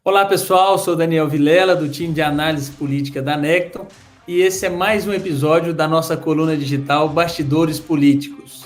Olá pessoal, sou Daniel Vilela do time de análise política da Necton e esse é mais um episódio da nossa coluna digital Bastidores Políticos.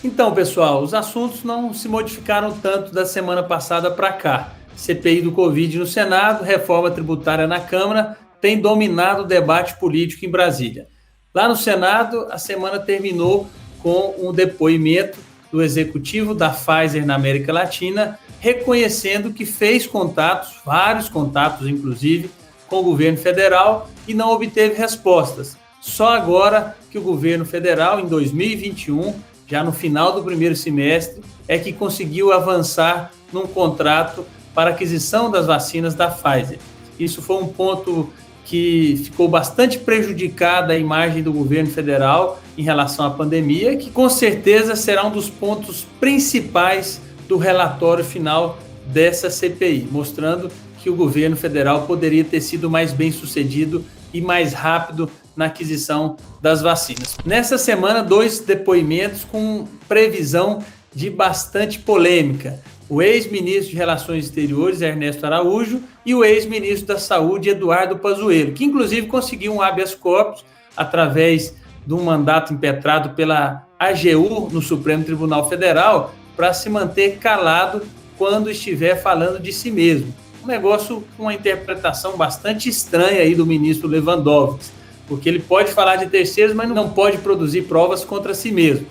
Então pessoal, os assuntos não se modificaram tanto da semana passada para cá. CPI do Covid no Senado, reforma tributária na Câmara, tem dominado o debate político em Brasília. Lá no Senado, a semana terminou com um depoimento do executivo da Pfizer na América Latina, reconhecendo que fez contatos, vários contatos inclusive, com o governo federal e não obteve respostas. Só agora que o governo federal, em 2021, já no final do primeiro semestre, é que conseguiu avançar num contrato para aquisição das vacinas da Pfizer. Isso foi um ponto que ficou bastante prejudicada a imagem do governo federal em relação à pandemia, que com certeza será um dos pontos principais do relatório final dessa CPI, mostrando que o governo federal poderia ter sido mais bem sucedido e mais rápido na aquisição das vacinas. Nessa semana, 2 depoimentos com previsão de bastante polêmica. O ex-ministro de Relações Exteriores, Ernesto Araújo, e o ex-ministro da Saúde, Eduardo Pazuello, que inclusive conseguiu um habeas corpus através de um mandato impetrado pela AGU no Supremo Tribunal Federal para se manter calado quando estiver falando de si mesmo. Um negócio com uma interpretação bastante estranha aí do ministro Lewandowski, porque ele pode falar de terceiros, mas não pode produzir provas contra si mesmo.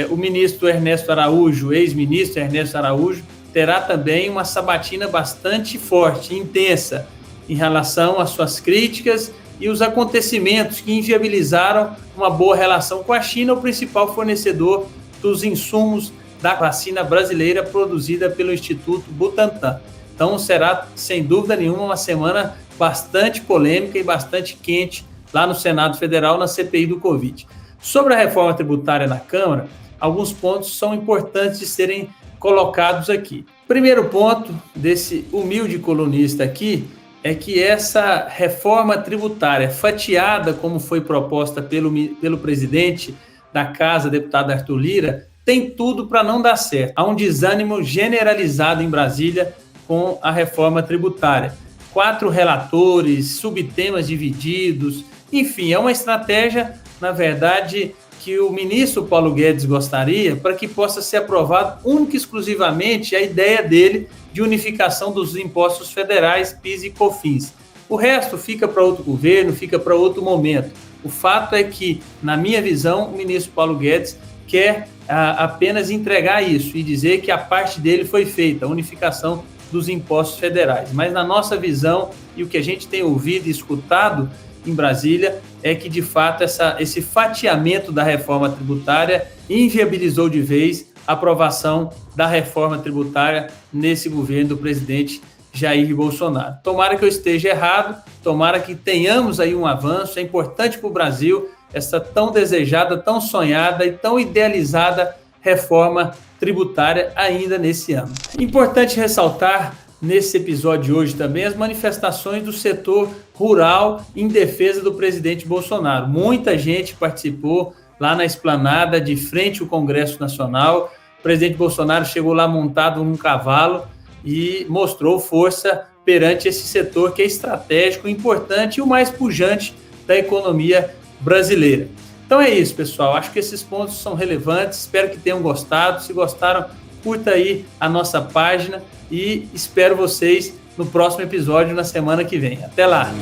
O ministro Ernesto Araújo, ex-ministro Ernesto Araújo, terá também uma sabatina bastante forte, intensa, em relação às suas críticas e os acontecimentos que inviabilizaram uma boa relação com a China, o principal fornecedor dos insumos da vacina brasileira produzida pelo Instituto Butantan. Então será, sem dúvida nenhuma, uma semana bastante polêmica e bastante quente lá no Senado Federal, na CPI do Covid. Sobre a reforma tributária na Câmara, alguns pontos são importantes de serem colocados aqui. Primeiro ponto desse humilde colunista aqui é que essa reforma tributária fatiada, como foi proposta pelo presidente da Casa, deputado Arthur Lira, tem tudo para não dar certo. Há um desânimo generalizado em Brasília com a reforma tributária. 4 relatores, subtemas divididos, enfim, é uma estratégia, na verdade, que o ministro Paulo Guedes gostaria para que possa ser aprovado única e exclusivamente a ideia dele de unificação dos impostos federais, PIS e COFINS. O resto fica para outro governo, fica para outro momento. O fato é que, na minha visão, o ministro Paulo Guedes quer apenas entregar isso e dizer que a parte dele foi feita, a unificação dos impostos federais. Mas na nossa visão, e o que a gente tem ouvido e escutado em Brasília, é que de fato esse fatiamento da reforma tributária inviabilizou de vez a aprovação da reforma tributária nesse governo do presidente Jair Bolsonaro. Tomara que eu esteja errado, tomara que tenhamos aí um avanço, é importante para o Brasil essa tão desejada, tão sonhada e tão idealizada reforma tributária ainda nesse ano. Importante ressaltar nesse episódio de hoje também as manifestações do setor rural em defesa do presidente Bolsonaro. Muita gente participou lá na esplanada de frente ao Congresso Nacional. O presidente Bolsonaro chegou lá montado num cavalo e mostrou força perante esse setor que é estratégico, importante e o mais pujante da economia brasileira. Então é isso, pessoal. Acho que esses pontos são relevantes. Espero que tenham gostado. Se gostaram, curta aí a nossa página e espero vocês no próximo episódio na semana que vem. Até lá!